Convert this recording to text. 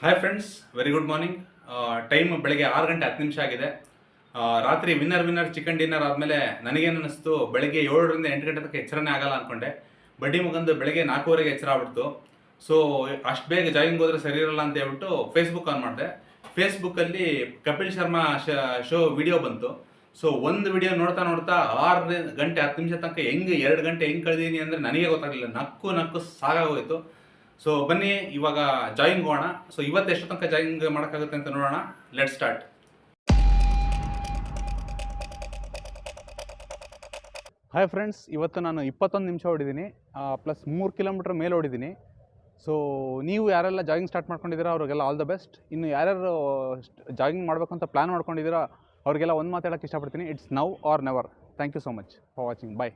Hi friends, very good morning. Time ಬೆಳಗ್ಗೆ 6 ಗಂಟೆ 10 ನಿಮಿಷ ಆಗಿದೆ. ರಾತ್ರಿ ವಿನ್ನರ್ ಚಿಕನ್ ಡಿನ್ನರ್ ಆದಮೇಲೆ ನನಗೇನು ಅನ್ನಿಸ್ತು, ಬೆಳಗ್ಗೆ 7ರಿಂದ 8 ಗಂಟೆ ತನಕ ಎಚ್ಚರನೇ ಆಗಲ್ಲ ಅಂದ್ಕೊಂಡೆ. ಬಡ್ಡಿ ಮಗಂದು ಬೆಳಗ್ಗೆ 4:15ಗೆ ಎಚ್ಚರ ಆಗ್ಬಿಡ್ತು. ಸೊ ಅಷ್ಟು ಬೇಗ ಜಾಗಿಂಗ್ ಹೋದ್ರೆ ಸರಿ ಇರಲ್ಲ ಅಂತ ಹೇಳ್ಬಿಟ್ಟು ಫೇಸ್ಬುಕ್ ಆನ್ ಮಾಡಿದೆ. ಫೇಸ್ಬುಕ್ಕಲ್ಲಿ ಕಪಿಲ್ ಶರ್ಮಾ ಶೋ ವಿಡಿಯೋ ಬಂತು. ಸೊ ಒಂದು ವಿಡಿಯೋ ನೋಡ್ತಾ ನೋಡ್ತಾ 6 ಗಂಟೆ 10 ನಿಮಿಷ ತನಕ 2 ಗಂಟೆ ಹೆಂಗೆ ಕಳೆದೀನಿ ಅಂದರೆ ನನಗೆ ಗೊತ್ತಾಗಲಿಲ್ಲ. ನಕ್ಕು ನಕ್ಕು ಸಾಕಾಗೋಯ್ತು. ಸೊ ಬನ್ನಿ ಇವಾಗ ಜಾಯಿಂಗ್ ಹೋಗೋಣ. ಸೊ ಇವತ್ತು ಎಷ್ಟು ತನಕ ಜಾಯಿಂಗ್ ಮಾಡೋಕ್ಕಾಗುತ್ತೆ ಅಂತ ನೋಡೋಣ. Let start. ಹಾಯ್ ಫ್ರೆಂಡ್ಸ್, ಇವತ್ತು ನಾನು 21 ನಿಮಿಷ ಓಡಿದ್ದೀನಿ, ಪ್ಲಸ್ 3 ಕಿಲೋಮೀಟ್ರ್ ಮೇಲೆ ಓಡಿದ್ದೀನಿ. ಸೊ ನೀವು ಯಾರೆಲ್ಲ ಜಾಗಿಂಗ್ ಸ್ಟಾರ್ಟ್ ಮಾಡ್ಕೊಂಡಿದ್ದೀರಾ ಅವ್ರಿಗೆಲ್ಲ ಆಲ್ ದ ಬೆಸ್ಟ್. ಇನ್ನು ಯಾರ್ಯಾರು ಜಾಗಿಂಗ್ ಮಾಡಬೇಕು ಅಂತ ಪ್ಲ್ಯಾನ್ ಮಾಡ್ಕೊಂಡಿದ್ದೀರಾ ಅವ್ರಿಗೆಲ್ಲ ಒಂದು ಮಾತು ಹೇಳೋಕ್ಕೆ ಇಷ್ಟಪಡ್ತೀನಿ, it's now or never. Thank you so much for watching. Bye.